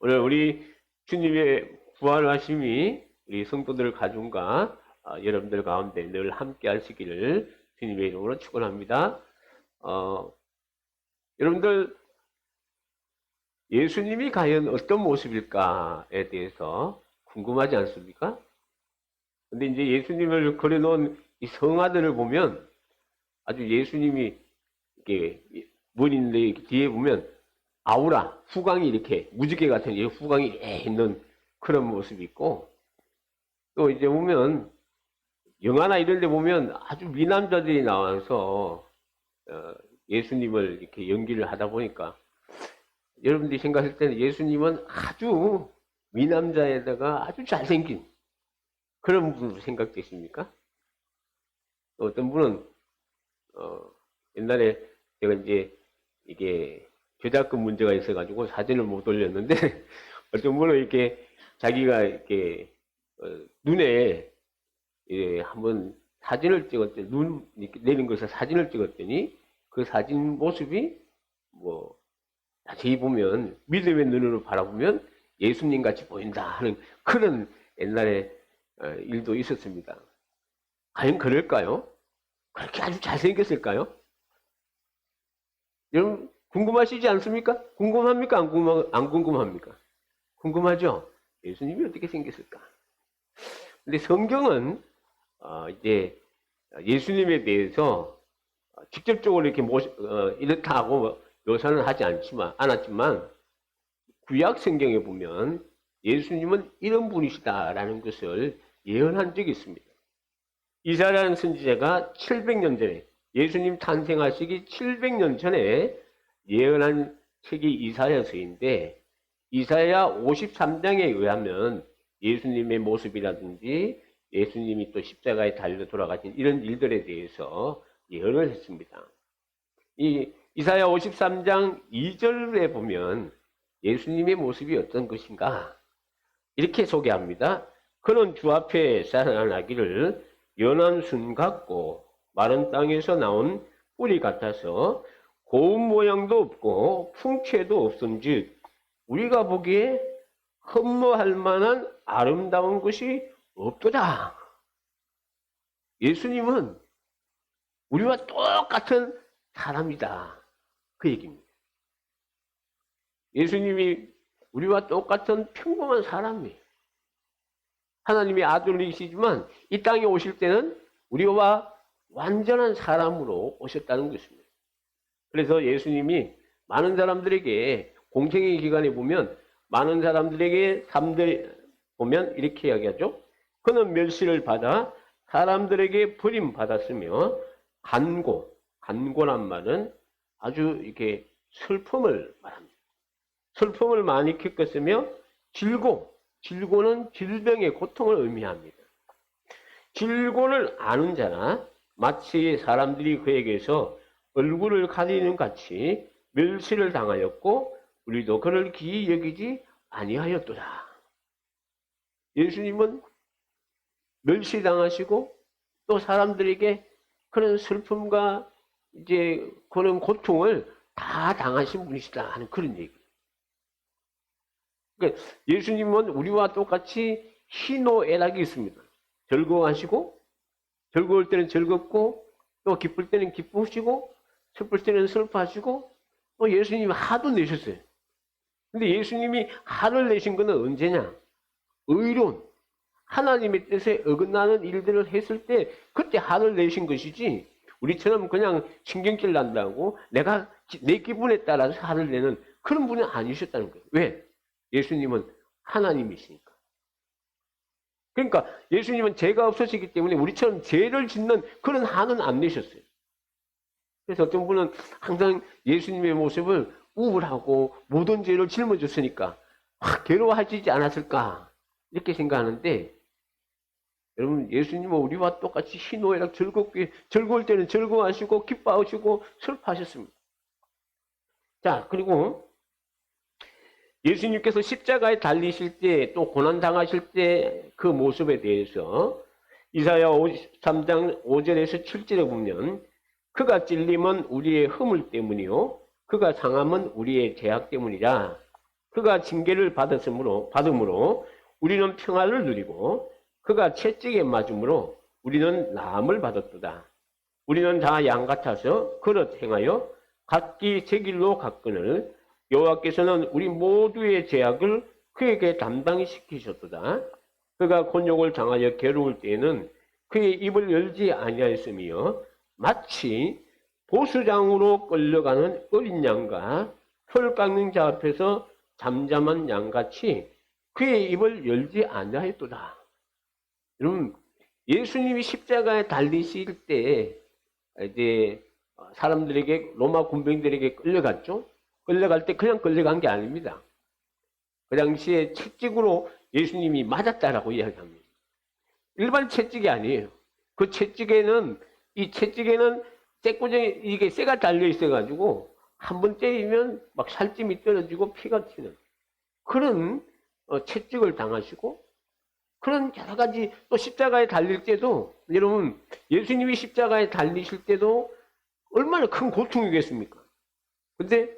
오늘 우리 주님의 부활하심이 우리 성도들 가정과 여러분들 가운데 늘 함께 하시기를 주님의 이름으로 축원합니다. 여러분들 예수님이 과연 어떤 모습일까에 대해서 궁금하지 않습니까? 근데 이제 예수님을 그려놓은 이 성화들을 보면 아주 예수님이 이렇게 문인데 뒤에 보면 아우라, 후광이 이렇게 무지개 같은 이 후광이 있는 그런 모습이 있고, 또 이제 보면 영화나 이런 데 보면 아주 미남자들이 나와서 예수님을 이렇게 연기를 하다 보니까 여러분들이 생각할 때는 예수님은 아주 미남자에다가 아주 잘생긴 그런 분으로 생각되십니까? 또 어떤 분은 옛날에 제가 이제 이게 저작권 문제가 있어가지고 사진을 못 올렸는데 어떤 분은 이렇게 자기가 이렇게 눈에 한번 사진을 찍었더니 눈 이렇게 내린 것을 사진을 찍었더니 그 사진 모습이 뭐 자세히 보면 믿음의 눈으로 바라보면 예수님 같이 보인다 하는 그런 옛날에 일도 있었습니다. 과연 그럴까요? 그렇게 아주 잘생겼을까요? 여러분 궁금하시지 않습니까? 궁금합니까? 안 궁금합니까? 궁금하죠? 예수님이 어떻게 생겼을까? 근데 성경은 이제 예수님에 대해서 직접적으로 이렇게 이렇다고 묘사는 하지 않았지만 구약 성경에 보면 예수님은 이런 분이시다라는 것을 예언한 적이 있습니다. 이사야라는 선지자가 700년 전에 예수님 탄생하시기 700년 전에 예언한 책이 이사야서인데 이사야 53장에 의하면 예수님의 모습이라든지 예수님이 또 십자가에 달려 돌아가신 이런 일들에 대해서 예언을 했습니다. 이 이사야 53장 2절에 보면 예수님의 모습이 어떤 것인가 이렇게 소개합니다. 그는 주 앞에 살아나기를 연한 순 같고 마른 땅에서 나온 뿌리 같아서 고운 모양도 없고 풍채도 없은즉 우리가 보기에 흠모할 만한 아름다운 것이 없도다. 예수님은 우리와 똑같은 사람이다. 그 얘기입니다. 예수님이 우리와 똑같은 평범한 사람이에요. 하나님의 아들이시지만 이 땅에 오실 때는 우리와 완전한 사람으로 오셨다는 것입니다. 그래서 예수님이 많은 사람들에게 공생의 기간에 보면 많은 사람들에게 삶들 보면 이렇게 이야기하죠. 그는 멸시를 받아 사람들에게 버림받았으며 간고란 말은 아주 이렇게 슬픔을 말합니다. 슬픔을 많이 겪었으며 질고는 질병의 고통을 의미합니다. 질고를 아는 자나 마치 사람들이 그에게서 얼굴을 가리는 같이 멸시를 당하였고 우리도 그를 기이 여기지 아니하였도다. 예수님은 멸시당하시고 또 사람들에게 그런 슬픔과 이제 그런 고통을 다 당하신 분이시다 하는 그런 얘기. 그러니까 예수님은 우리와 똑같이 희노애락이 있습니다. 즐거워하시고 즐거울 때는 즐겁고 또 기쁠 때는 기쁘시고 슬플 때는 슬퍼하시고 또 예수님이 화도 내셨어요. 근데 예수님이 화를 내신 것은 언제냐? 의로운 하나님의 뜻에 어긋나는 일들을 했을 때 그때 화를 내신 것이지 우리처럼 그냥 신경질 난다고 내가 내 기분에 따라서 화를 내는 그런 분이 아니셨다는 거예요. 왜? 예수님은 하나님이시니까. 그러니까 예수님은 죄가 없으시기 때문에 우리처럼 죄를 짓는 그런 화는 안 내셨어요. 그래서 어떤 분은 항상 예수님의 모습을 우울하고 모든 죄를 짊어졌으니까 확 괴로워하시지 않았을까 이렇게 생각하는데 여러분 예수님은 우리와 똑같이 희노애락 즐거울 때는 즐거워하시고 기뻐하시고 슬퍼하셨습니다. 자 그리고 예수님께서 십자가에 달리실 때 또 고난당하실 때 그 모습에 대해서 이사야 53장 5절에서 7절에 보면 그가 찔림은 우리의 허물 때문이요 그가 상함은 우리의 죄악 때문이라 그가 징계를 받음으로 우리는 평화를 누리고 그가 채찍에 맞음으로 우리는 나음을 받았도다. 우리는 다 양 같아서 그릇 행하여 각기 제 길로 갔거늘 여호와께서는 우리 모두의 죄악을 그에게 담당히 시키셨도다. 그가 곤욕을 당하여 괴로울 때에는 그의 입을 열지 아니하였으며 마치 보수장으로 끌려가는 어린 양과 털 깎는 자 앞에서 잠잠한 양같이 그의 입을 열지 아니하였도다. 여러분, 예수님이 십자가에 달리실 때 이제 사람들에게 로마 군병들에게 끌려갔죠. 끌려갈 때 그냥 끌려간 게 아닙니다. 그 당시에 채찍으로 예수님이 맞았다라고 이야기합니다. 일반 채찍이 아니에요. 그 채찍에는 쇠고정에 이게 쇠가 달려 있어가지고 한 번 때리면 막 살찜이 떨어지고 피가 튀는 그런 채찍을 당하시고 그런 여러 가지 또 십자가에 달릴 때도 여러분 예수님이 십자가에 달리실 때도 얼마나 큰 고통이겠습니까? 근데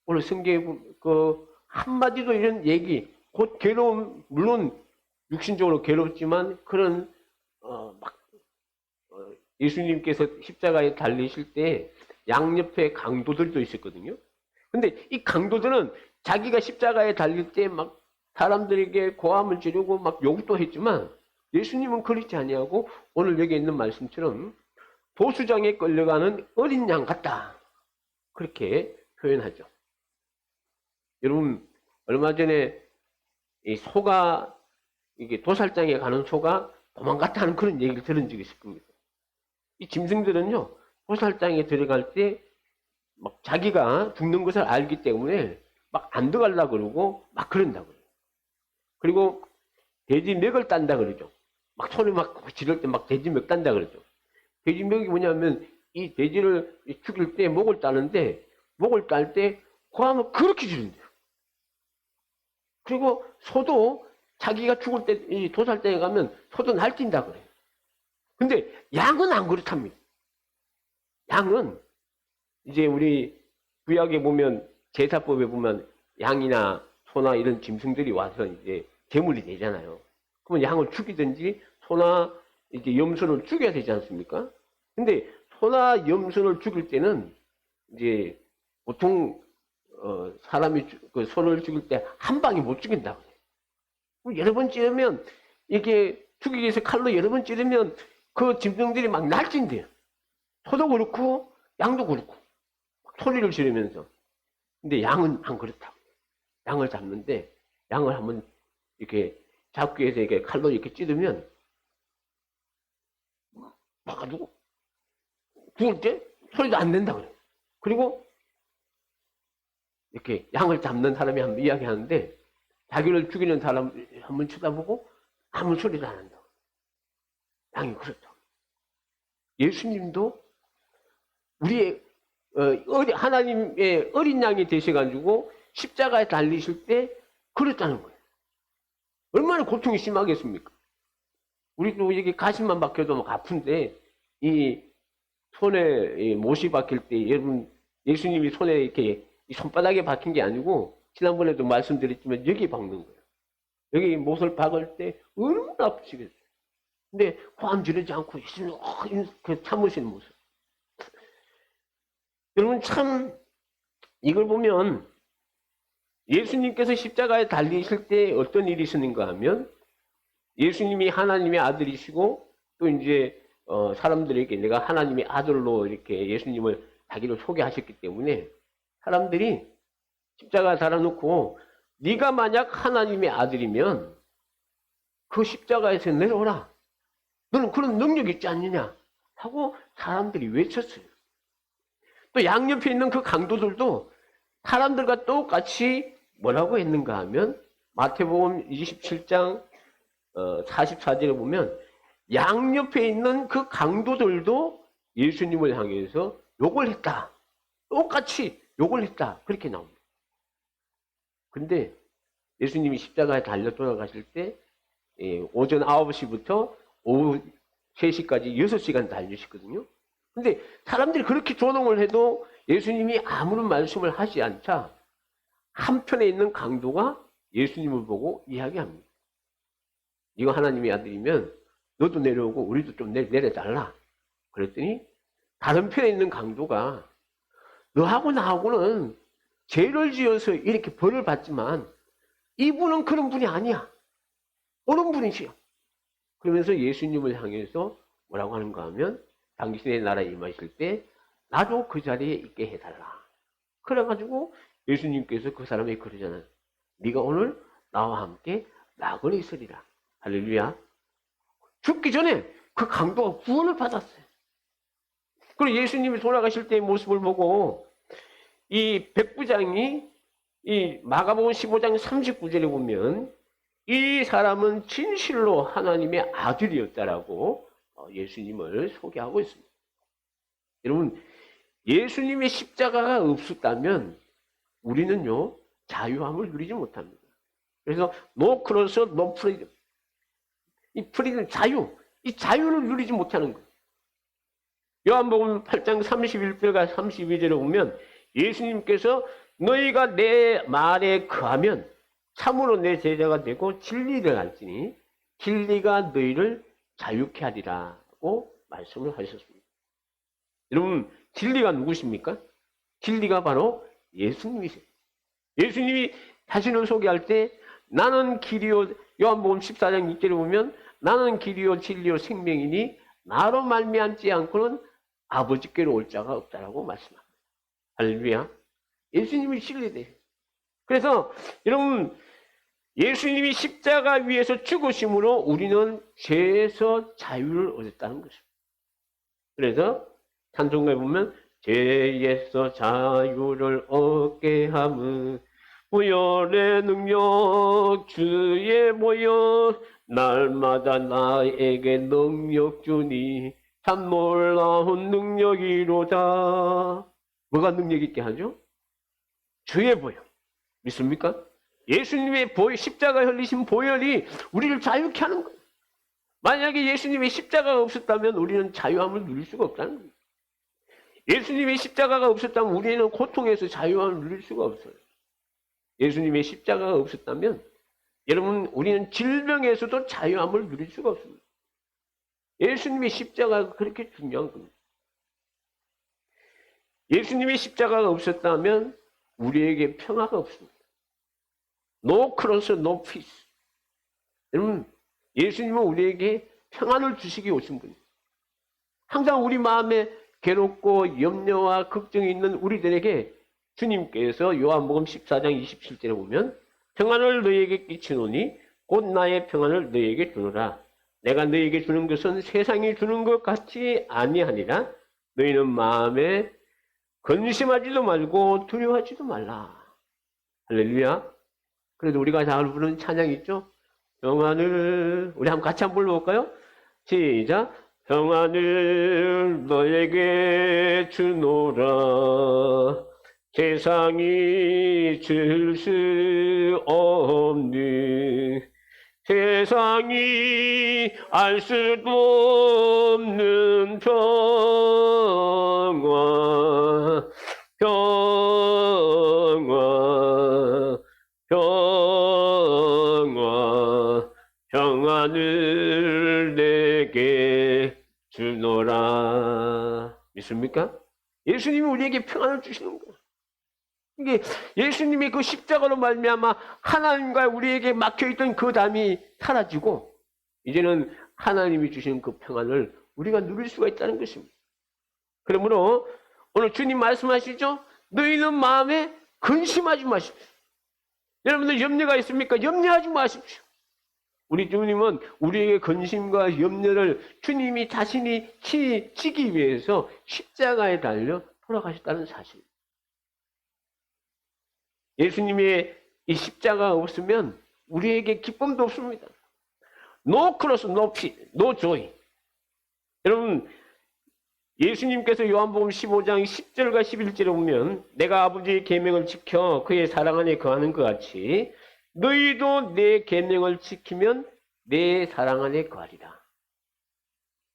오늘 성경에 그 한마디도 이런 얘기 곧 괴로움 물론 육신적으로 괴롭지만 그런 예수님께서 십자가에 달리실 때 양옆에 강도들도 있었거든요. 근데 이 강도들은 자기가 십자가에 달릴 때 막 사람들에게 고함을 지르고 막 욕도 했지만 예수님은 그렇지 아니하고 오늘 여기 있는 말씀처럼 보수장에 끌려가는 어린 양 같다. 그렇게 표현하죠. 여러분 얼마 전에 이 소가 이게 도살장에 가는 소가 도망갔다는 그런 얘기를 들은 적이 있을 겁니다. 이 짐승들은요 도살장에 들어갈 때 막 자기가 죽는 것을 알기 때문에 막 안 들어가려고 그러고 막 그런다고요. 그리고 돼지 맥을 딴다 그러죠. 막 손을 막 지를 때 막 돼지 맥 딴다 그러죠. 돼지 맥이 뭐냐면 이 돼지를 죽일 때 목을 따는데 목을 딸 때 고함을 그렇게 지른대요. 그리고 소도 자기가 죽을 때 이 도살장에 가면 소도 날뛴다 그래요. 근데 양은 안 그렇답니다. 양은 이제 우리 구약에 보면 제사법에 보면 양이나 소나 이런 짐승들이 와서 이제 제물이 되잖아요. 그러면 양을 죽이든지 소나 이제 염소를 죽여야 되지 않습니까? 근데 소나 염소를 죽일 때는 이제 보통 사람이 그 소를 죽일 때 한 방에 못 죽인다고 해요. 여러 번 찌르면 이게 죽이기 위해서 칼로 여러 번 찌르면 그 짐승들이 막 날뛴대요. 소도 그렇고 양도 그렇고 소리를 지르면서. 근데 양은 안 그렇다고. 양을 잡는데 양을 한번 이렇게 잡기 위해서 이렇게 칼로 이렇게 찌르면 막아주고 죽을 때 소리도 안 낸다고 그래요. 그리고 이렇게 양을 잡는 사람이 한번 이야기하는데 자기를 죽이는 사람 한번 쳐다보고 아무 소리도 안 한다고. 양이 그렇다고. 예수님도 우리의 하나님의 어린 양이 되셔가지고 십자가에 달리실 때 그랬다는 거예요. 얼마나 고통이 심하겠습니까? 우리도 이게 가슴만 박혀도 막 아픈데 이 손에 못이 박힐 때 여러분 예수님이 손에 이렇게 이 손바닥에 박힌 게 아니고 지난번에도 말씀드렸지만 여기 박는 거예요. 여기 못을 박을 때 얼마나 아프시겠어요. 근데 고함 지르지 않고 예수님 그 참으시는 모습. 여러분 참 이걸 보면 예수님께서 십자가에 달리실 때 어떤 일이 있었는가 하면 예수님이 하나님의 아들이시고 또 이제 사람들에게 내가 하나님의 아들로 이렇게 예수님을 자기를 소개하셨기 때문에 사람들이 십자가 달아놓고 네가 만약 하나님의 아들이면 그 십자가에서 내려오라. 너는 그런 능력이 있지 않느냐 하고 사람들이 외쳤어요. 또 양옆에 있는 그 강도들도 사람들과 똑같이 뭐라고 했는가 하면 마태복음 27장 44절에 보면 양옆에 있는 그 강도들도 예수님을 향해서 욕을 했다. 똑같이 욕을 했다. 그렇게 나옵니다. 근데 예수님이 십자가에 달려 돌아가실 때 오전 9시부터 오후 3시까지 6시간 달리시거든요. 근데 사람들이 그렇게 조롱을 해도 예수님이 아무런 말씀을 하지 않자 한편에 있는 강도가 예수님을 보고 이야기합니다. 이거 하나님의 아들이면 너도 내려오고 우리도 좀 내려달라. 그랬더니 다른 편에 있는 강도가 너하고 나하고는 죄를 지어서 이렇게 벌을 받지만 이분은 그런 분이 아니야. 옳은 분이시요. 그러면서 예수님을 향해서 뭐라고 하는가 하면 당신의 나라에 임하실 때 나도 그 자리에 있게 해달라. 그래가지고 예수님께서 그 사람에게 그러잖아요. 네가 오늘 나와 함께 낙원에 있으리라. 할렐루야. 죽기 전에 그 강도가 구원을 받았어요. 그리고 예수님이 돌아가실 때의 모습을 보고 이 백부장이 이 마가복음 15장 39절에 보면 이 사람은 진실로 하나님의 아들이었다라고 예수님을 소개하고 있습니다. 여러분, 예수님의 십자가가 없었다면 우리는요 자유함을 누리지 못합니다. 그래서 노 크로스 노 프리덤, 이 프리덤 자유, 이 자유를 누리지 못하는 거예요. 요한복음 8장 31절과 32절에 보면 예수님께서 너희가 내 말에 거하면 참으로 내 제자가 되고 진리를 알지니 진리가 너희를 자유케 하리라고 말씀을 하셨습니다. 여러분, 진리가 누구십니까? 진리가 바로 예수님이세요. 예수님이 자신을 소개할 때 나는 길이요, 요한복음 14장 6절에 보면 나는 길이요 진리요 생명이니 나로 말미암지 않고는 아버지께로 올 자가 없다라고 말씀합니다. 할렐루야. 예수님이 진리돼요. 그래서 여러분, 예수님이 십자가 위에서 죽으심으로 우리는 죄에서 자유를 얻었다는 것입니다. 그래서 찬송가에 보면 죄에서 자유를 얻게 함은 보혈의 능력 주의 보혈 날마다 나에게 능력 주니 참 놀라운 능력이로다. 뭐가 능력 있게 하죠? 주의 보혈. 믿습니까? 예수님의 십자가 흘리신 보혈이 우리를 자유케 하는 거예요. 만약에 예수님의 십자가가 없었다면 우리는 자유함을 누릴 수가 없다는 거예요. 예수님의 십자가가 없었다면 우리는 고통에서 자유함을 누릴 수가 없어요. 예수님의 십자가가 없었다면 여러분, 우리는 질병에서도 자유함을 누릴 수가 없습니다. 예수님의 십자가가 그렇게 중요한 겁니다. 예수님의 십자가가 없었다면 우리에게 평화가 없습니다. No cross, no peace. 여러분, 예수님은 우리에게 평안을 주시기 오신 분입니다. 항상 우리 마음에 괴롭고 염려와 걱정이 있는 우리들에게 주님께서 요한복음 14장 27절에 보면 평안을 너희에게 끼치노니 곧 나의 평안을 너희에게 주노라. 내가 너희에게 주는 것은 세상이 주는 것 같이 아니하니라. 너희는 마음에 근심하지도 말고 두려워하지도 말라. 할렐루야. 그래도 우리가 잘 부르는 찬양이 있죠? 평안을, 우리 한번 같이 한번 불러볼까요? 시작. 평안을 너에게 주노라. 세상이 줄 수 없는, 세상이 알 수도 없는 평안, 평안, 평안, 평안을 내게 주노라. 믿습니까? 예수님이 우리에게 평안을 주시는 거예요. 이게 예수님이 그 십자가로 말미암아 하나님과 우리에게 막혀있던 그 담이 사라지고 이제는 하나님이 주신 그 평안을 우리가 누릴 수가 있다는 것입니다. 그러므로 오늘 주님 말씀하시죠? 너희는 마음에 근심하지 마십시오. 여러분들 염려가 있습니까? 염려하지 마십시오. 우리 주님은 우리에게 근심과 염려를 주님이 자신이 지기 위해서 십자가에 달려 돌아가셨다는 사실. 예수님의 이 십자가가 없으면 우리에게 기쁨도 없습니다. No cross, no peace, no joy. 여러분, 예수님께서 요한복음 15장 10절과 11절에 보면 내가 아버지의 계명을 지켜 그의 사랑 안에 거하는 것 같이 너희도 내 계명을 지키면 내 사랑 안에 거하리라.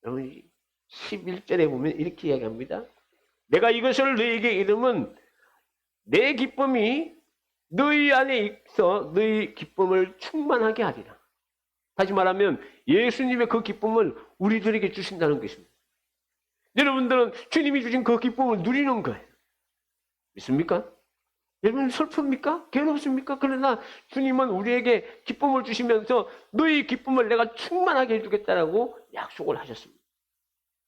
여러분, 11절에 보면 이렇게 이야기합니다. 내가 이것을 너희에게 이르면 내 기쁨이 너희 안에 있어 너희 기쁨을 충만하게 하리라. 다시 말하면 예수님의 그 기쁨을 우리들에게 주신다는 것입니다. 여러분들은 주님이 주신 그 기쁨을 누리는 거예요. 믿습니까? 여러분 슬픕니까? 괴롭습니까? 그러나 주님은 우리에게 기쁨을 주시면서 너희 기쁨을 내가 충만하게 해주겠다라고 약속을 하셨습니다.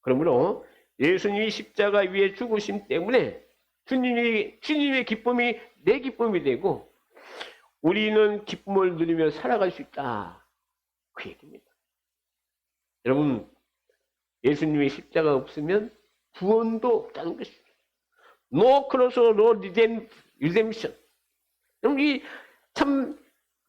그러므로 예수님이 십자가 위에 죽으심 때문에 주님의 기쁨이 내 기쁨이 되고 우리는 기쁨을 누리며 살아갈 수 있다. 그 얘기입니다. 여러분, 예수님의 십자가 없으면 구원도 없다는 것입니다. No cross, no redemption. 여러분, 참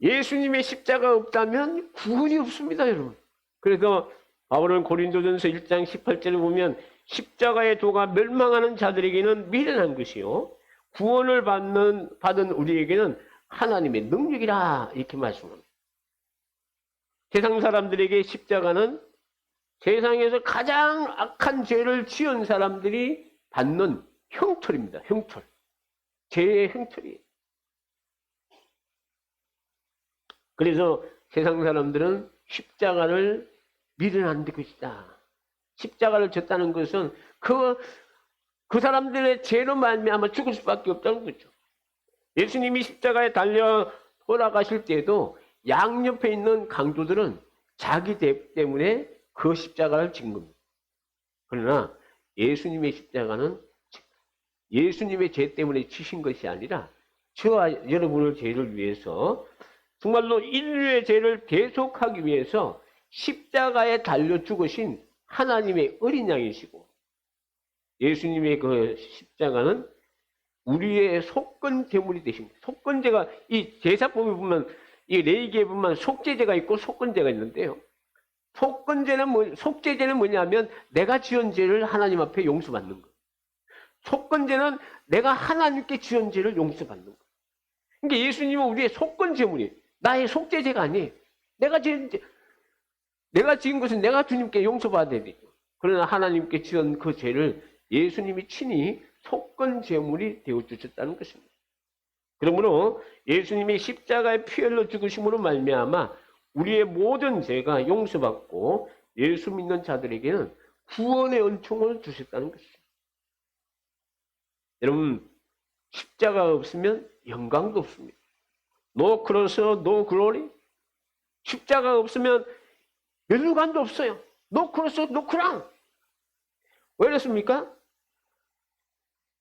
예수님의 십자가 없다면 구원이 없습니다, 여러분. 그래서 바울은 고린도전서 1장 18절을 보면 십자가의 도가 멸망하는 자들에게는 미련한 것이요 구원을 받은 우리에게는 하나님의 능력이라 이렇게 말씀합니다. 세상 사람들에게 십자가는 세상에서 가장 악한 죄를 지은 사람들이 받는 형벌입니다. 형벌. 죄의 형벌이에요. 그래서 세상 사람들은 십자가를 미련한 것이다. 십자가를 졌다는 것은 그 사람들의 죄로 말미암아 죽을 수밖에 없다는 거죠. 예수님이 십자가에 달려 돌아가실 때에도 양옆에 있는 강도들은 자기 죄 때문에 그 십자가를 진 겁니다. 그러나 예수님의 십자가는 예수님의 죄 때문에 지신 것이 아니라 저와 여러분의 죄를 위해서 정말로 인류의 죄를 대속하기 위해서 십자가에 달려 죽으신 하나님의 어린 양이시고 예수님의 그 십자가는 우리의 속건 제물이 되십니다. 속건제가 이 제사법에 보면 이 레위기에 보면 속죄제가 있고 속건제가 있는데요. 속죄제는 뭐냐면 내가 지은 죄를 하나님 앞에 용서받는 거. 속건제는 내가 하나님께 지은 죄를 용서받는 거. 그러니까 예수님은 우리의 속건 제물이 나의 속죄제가 아니에요. 내가 지은 것은 내가 주님께 용서받아야 되죠. 그러나 하나님께 지은 그 죄를 예수님이 친히 속건 제물이 되어주셨다는 것입니다. 그러므로 예수님이 십자가에 피 흘려 죽으심으로 말미암아 우리의 모든 죄가 용서받고 예수 믿는 자들에게는 구원의 은총을 주셨다는 것입니다. 여러분, 십자가가 없으면 영광도 없습니다. No cross, no glory. 십자가가 없으면 면류관도 없어요. No cross, no crown. 왜 그렇습니까?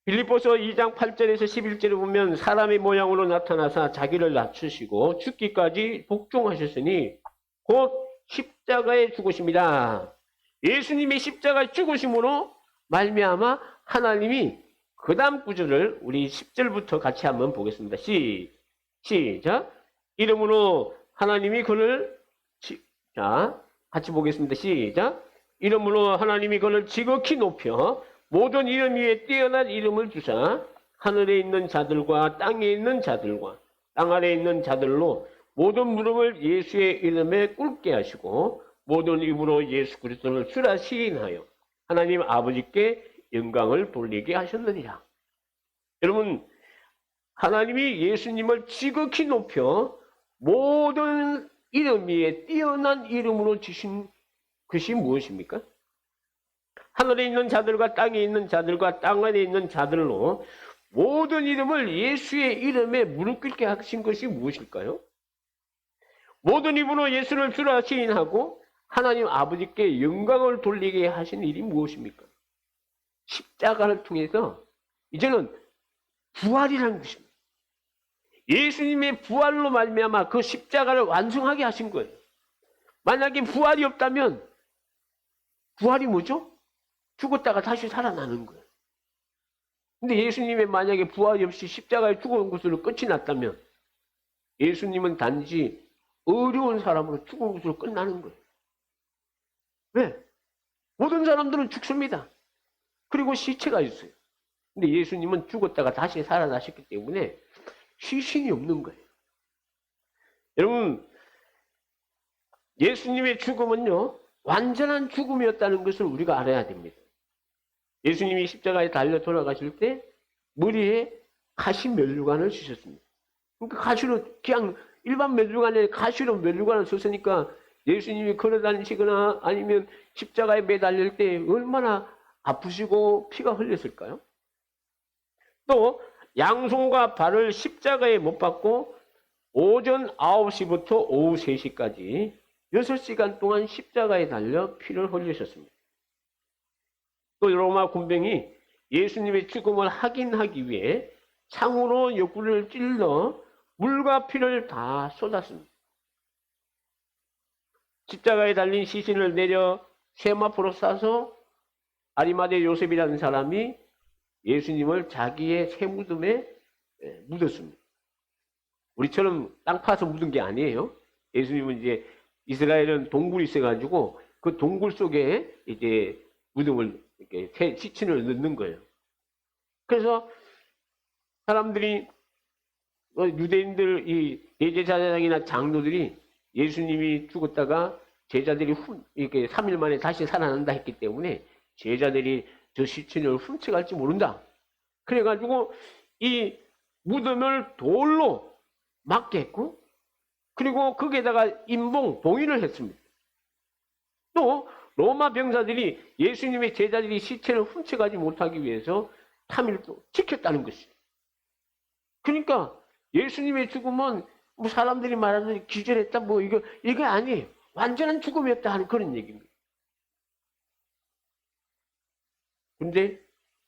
빌립보서 2장 8절에서 11절을 보면 사람의 모양으로 나타나사 자기를 낮추시고 죽기까지 복종하셨으니 곧 십자가에 죽으심이라. 예수님의 십자가에 죽으심으로 말미암아 하나님이 그 다음 구절을 우리 10절부터 같이 한번 보겠습니다. 시작. 이름으로 하나님이 그를 같이 보겠습니다. 시작. 이름으로 하나님이 그를 지극히 높여 모든 이름 위에 뛰어난 이름을 주사 하늘에 있는 자들과 땅에 있는 자들과 땅 아래에 있는 자들로 모든 무릎을 예수의 이름에 꿇게 하시고 모든 입으로 예수 그리스도를 주라 시인하여 하나님 아버지께 영광을 돌리게 하셨느니라. 여러분, 하나님이 예수님을 지극히 높여 모든 이름 위에 뛰어난 이름으로 주신 것이 무엇입니까? 하늘에 있는 자들과 땅에 있는 자들과 땅 안에 있는 자들로 모든 이름을 예수의 이름에 무릎 꿇게 하신 것이 무엇일까요? 모든 입으로 예수를 주라 시인하고 하나님 아버지께 영광을 돌리게 하신 일이 무엇입니까? 십자가를 통해서 이제는 부활이라는 것입니다. 예수님의 부활로 말미암아 그 십자가를 완성하게 하신 거예요. 만약에 부활이 없다면 부활이 뭐죠? 죽었다가 다시 살아나는 거예요. 근데 예수님의 만약에 부활이 없이 십자가에 죽은 것으로 끝이 났다면 예수님은 단지 어려운 사람으로 죽은 것으로 끝나는 거예요. 왜? 모든 사람들은 죽습니다. 그리고 시체가 있어요. 근데 예수님은 죽었다가 다시 살아나셨기 때문에 시신이 없는 거예요. 여러분, 예수님의 죽음은요, 완전한 죽음이었다는 것을 우리가 알아야 됩니다. 예수님이 십자가에 달려 돌아가실 때 머리에 가시 면류관을 주셨습니다. 그러니까 가시로 그냥 일반 면류관이 아니라 가시로 면류관을 썼으니까 예수님이 걸어다니시거나 아니면 십자가에 매달릴 때 얼마나 아프시고 피가 흘렸을까요? 또 양손과 발을 십자가에 못 박고 오전 9시부터 오후 3시까지 6시간 동안 십자가에 달려 피를 흘리셨습니다. 또 로마 군병이 예수님의 죽음을 확인하기 위해 창으로 옆구리를 찔러 물과 피를 다 쏟았습니다. 십자가에 달린 시신을 내려 세마포로 싸서 아리마대 요셉이라는 사람이 예수님을 자기의 새 무덤에 묻었습니다. 우리처럼 땅 파서 묻은 게 아니에요. 예수님은 이제 이스라엘은 동굴이 있어가지고 그 동굴 속에 이제 무덤을 이렇게 시신을 넣는 거예요. 그래서 사람들이 유대인들 이 대제사장이나 장로들이 예수님이 죽었다가 제자들이 이렇게 3일 만에 다시 살아난다 했기 때문에 제자들이 저 시신을 훔쳐갈지 모른다. 그래가지고 이 무덤을 돌로 막게 했고, 그리고 거기에다가 봉인을 했습니다. 또 로마 병사들이 예수님의 제자들이 시체를 훔쳐가지 못하기 위해서 3일 동안 지켰다는 것이죠. 그러니까 예수님의 죽음은 뭐 사람들이 말하는 기절했다 뭐 이게 아니에요. 완전한 죽음이었다 하는 그런 얘기입니다. 근데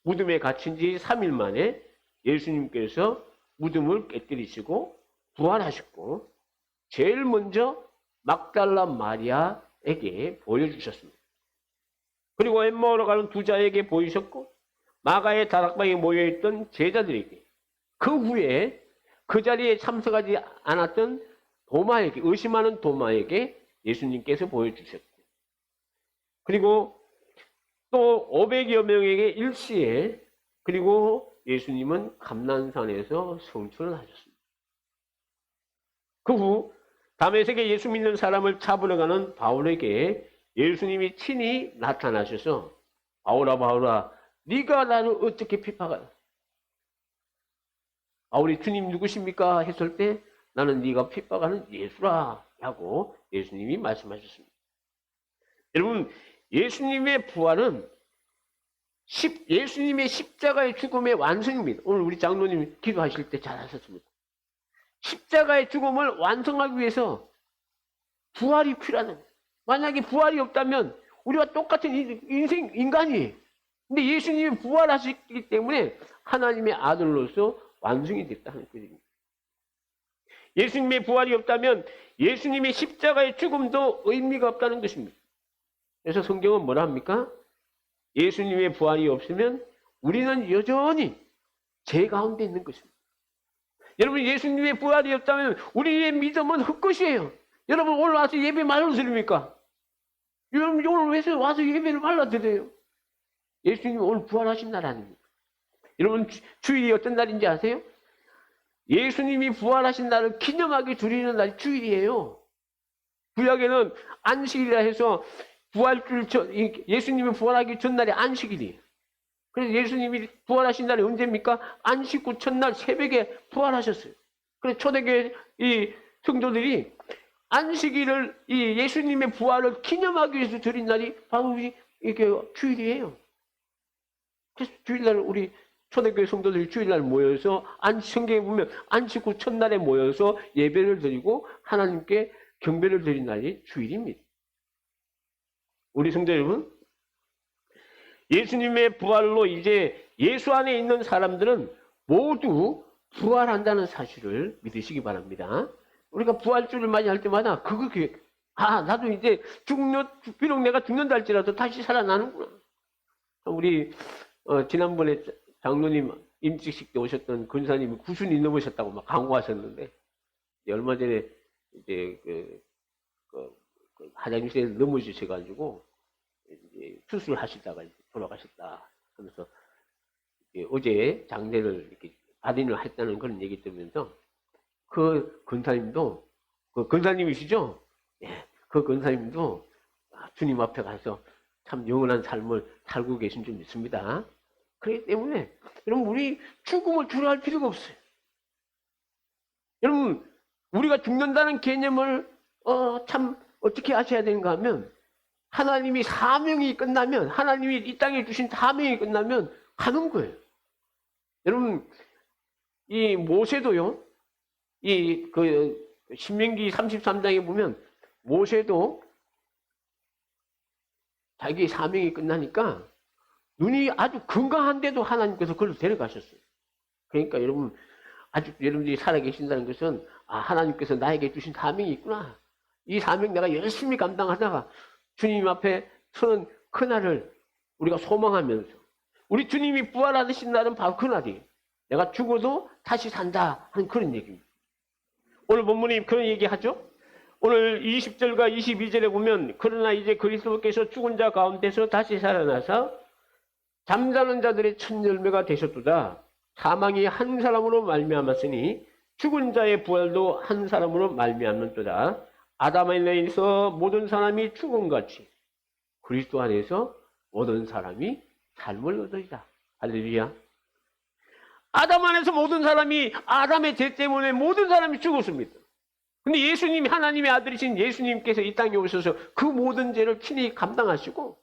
무덤에 갇힌 지 3일 만에 예수님께서 무덤을 깨뜨리시고 부활하셨고 제일 먼저 막달라 마리아에게 보여주셨습니다. 그리고 엠마오로 가는 두 자에게 보이셨고 마가의 다락방에 모여있던 제자들에게, 그 후에 그 자리에 참석하지 않았던 도마에게, 의심하는 도마에게 예수님께서 보여주셨고, 그리고 또 500여 명에게 일시에, 그리고 예수님은 감난산에서 성천을 하셨습니다. 그 후 다메섹에 예수 믿는 사람을 잡으러 가는 바울에게 예수님이 친히 나타나셔서 바울아 바울아 네가 나를 어떻게 핍박하냐. 바울이 주님 누구십니까 했을 때 나는 네가 핍박하는 예수라 라고 예수님이 말씀하셨습니다. 여러분, 예수님의 부활은 예수님의 십자가의 죽음의 완성입니다. 오늘 우리 장로님 기도하실 때 잘하셨습니다. 십자가의 죽음을 완성하기 위해서 부활이 필요하다. 만약에 부활이 없다면 우리와 똑같은 인간이에요. 근데 예수님이 부활하셨기 때문에 하나님의 아들로서 완성이 됐다는 것입니다. 예수님의 부활이 없다면 예수님의 십자가의 죽음도 의미가 없다는 것입니다. 그래서 성경은 뭐라 합니까? 예수님의 부활이 없으면 우리는 여전히 죄 가운데 있는 것입니다. 여러분, 예수님의 부활이 없다면 우리의 믿음은 헛것이에요. 여러분, 오늘 와서 예배 말로 드립니까? 여러분, 오늘 왜 와서 예배를 말로 드려요? 예수님이 오늘 부활하신 날 아닙니까? 여러분, 주일이 어떤 날인지 아세요? 예수님이 부활하신 날을 기념하게 드리는 날이 주일이에요. 구약에는 안식일이라 해서 예수님이 부활하기 전날이 안식일이에요. 그래서 예수님이 부활하신 날이 언제입니까? 안식 후 첫날 새벽에 부활하셨어요. 그래서 초대교회 이 성도들이 안식일을 이 예수님의 부활을 기념하기 위해서 드린 날이 바로 이게 주일이에요. 그래서 주일날 우리 초대교회 성도들이 주일날 모여서 성경에 보면 안식 후 첫날에 모여서 예배를 드리고 하나님께 경배를 드린 날이 주일입니다. 우리 성도 여러분, 예수님의 부활로 이제 예수 안에 있는 사람들은 모두 부활한다는 사실을 믿으시기 바랍니다. 우리가 부활주를 맞이할 때마다 나도 이제 비록 내가 죽는다 할지라도 다시 살아나는구나. 우리 지난번에 장로님 임직식 때 오셨던 근사님이 90이 넘으셨다고 막 강구하셨는데, 얼마 전에 이제 하장님께서 넘어지셔가지고 이제 수술하시다가 돌아가셨다 하면서 어제 장례를 이렇게 발인을 했다는 그런 얘기 들으면서 그 근사님도, 그 근사님이시죠? 예, 그 근사님도 주님 앞에 가서 참 영원한 삶을 살고 계신 줄 믿습니다. 그렇기 때문에 여러분, 우리 죽음을 두려워할 필요가 없어요. 여러분, 우리가 죽는다는 개념을 참 어떻게 하셔야 되는가 하면, 하나님이 사명이 끝나면, 하나님이 이 땅에 주신 사명이 끝나면 가는 거예요. 여러분, 이 모세도요, 신명기 33장에 보면 모세도 자기 사명이 끝나니까 눈이 아주 건강한데도 하나님께서 그걸 데려가셨어요. 그러니까 여러분, 아직 여러분들이 살아계신다는 것은, 하나님께서 나에게 주신 사명이 있구나. 이 사명 내가 열심히 감당하다가 주님 앞에 서는 그날을 우리가 소망하면서, 우리 주님이 부활하신 날은 바로 그날이에요. 내가 죽어도 다시 산다 하는 그런 얘기입니다. 오늘 본문이 그런 얘기하죠. 오늘 20절과 22절에 보면, 그러나 이제 그리스도께서 죽은 자 가운데서 다시 살아나서 잠자는 자들의 첫 열매가 되셨도다. 사망이 한 사람으로 말미암았으니 죽은 자의 부활도 한 사람으로 말미암는도다. 아담 안에서 모든 사람이 죽음같이 그리스도 안에서 모든 사람이 삶을 얻으리라. 할렐루야. 아담 안에서 모든 사람이, 아담의 죄 때문에 모든 사람이 죽었습니다. 근데 예수님이, 하나님의 아들이신 예수님께서 이 땅에 오셔서 그 모든 죄를 친히 감당하시고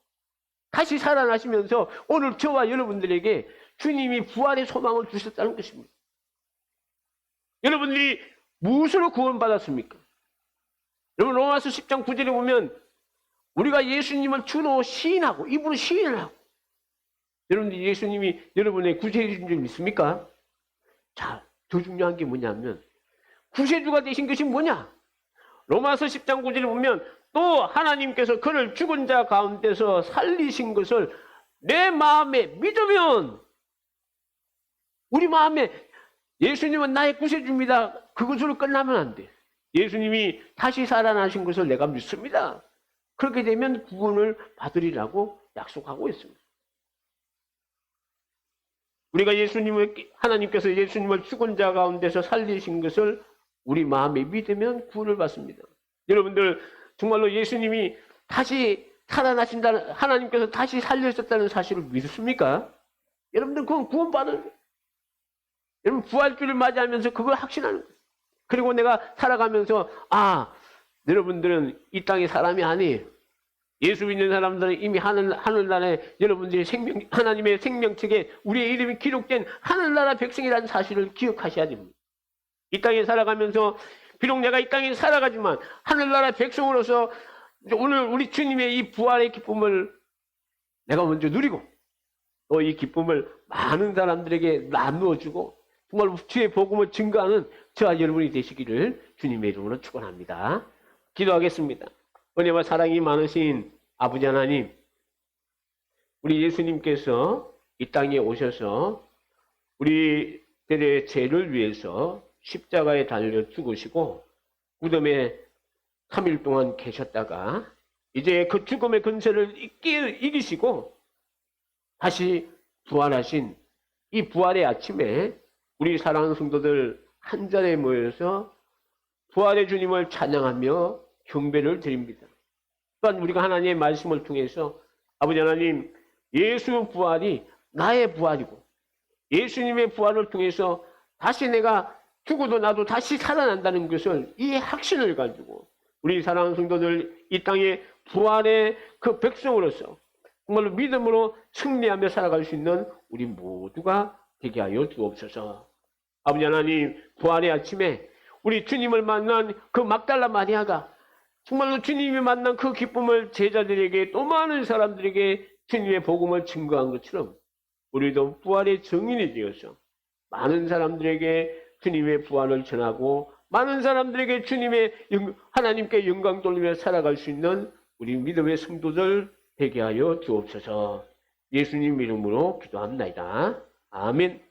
다시 살아나시면서 오늘 저와 여러분들에게 주님이 부활의 소망을 주셨다는 것입니다. 여러분들이 무엇으로 구원받았습니까? 여러분, 로마서 10장 9절에 보면 우리가 예수님을 주로 시인하고, 입으로 시인을 하고, 여러분들이 예수님이 여러분의 구세주인 줄 믿습니까? 자, 더 중요한 게 뭐냐면, 구세주가 되신 것이 뭐냐? 로마서 10장 9절에 보면 또 하나님께서 그를 죽은 자 가운데서 살리신 것을 내 마음에 믿으면, 우리 마음에 예수님은 나의 구세주입니다, 그것으로 끝나면 안 돼. 예수님이 다시 살아나신 것을 내가 믿습니다. 그렇게 되면 구원을 받으리라고 약속하고 있습니다. 우리가 하나님께서 예수님을 죽은 자 가운데서 살리신 것을 우리 마음에 믿으면 구원을 받습니다. 여러분들, 정말로 예수님이 다시 살아나신다는, 하나님께서 다시 살려셨다는 사실을 믿습니까? 여러분들, 그건 구원받은 거예요. 여러분, 부활주를 맞이하면서 그걸 확신하는 거예요. 그리고 내가 살아가면서, 여러분들은 이 땅의 사람이 아니에요. 예수 믿는 사람들은 이미 하늘나라에 여러분들이 하나님의 생명책에 우리의 이름이 기록된 하늘나라 백성이라는 사실을 기억하셔야 됩니다. 이 땅에 살아가면서, 비록 내가 이 땅에 살아가지만 하늘나라 백성으로서 오늘 우리 주님의 이 부활의 기쁨을 내가 먼저 누리고, 또 이 기쁨을 많은 사람들에게 나누어주고, 정말 주의 복음을 증거하는 저와 여러분이 되시기를 주님의 이름으로 축원합니다. 기도하겠습니다. 은혜와 사랑이 많으신 아버지 하나님, 우리 예수님께서 이 땅에 오셔서 우리들의 죄를 위해서 십자가에 달려 죽으시고 무덤에 3일 동안 계셨다가 이제 그 죽음의 근세를 이기시고 다시 부활하신 이 부활의 아침에 우리 사랑하는 성도들 한 자리에 모여서 부활의 주님을 찬양하며 경배를 드립니다. 또한 우리가 하나님의 말씀을 통해서 아버지 하나님, 예수 부활이 나의 부활이고 예수님의 부활을 통해서 다시 내가 죽어도 나도 다시 살아난다는 것을, 이 확신을 가지고 우리 사랑하는 성도들 이 땅에 부활의 그 백성으로서 정말로 믿음으로 승리하며 살아갈 수 있는 우리 모두가 되게 하여 주옵소서. 아버지 하나님, 부활의 아침에 우리 주님을 만난 그 막달라 마리아가 정말로 주님이 만난 그 기쁨을 제자들에게, 또 많은 사람들에게 주님의 복음을 증거한 것처럼 우리도 부활의 증인이 되어서 많은 사람들에게 주님의 부활을 전하고 많은 사람들에게 하나님께 영광 돌리며 살아갈 수 있는 우리 믿음의 성도들 되게 하여 주옵소서. 예수님 이름으로 기도합니다. 아멘.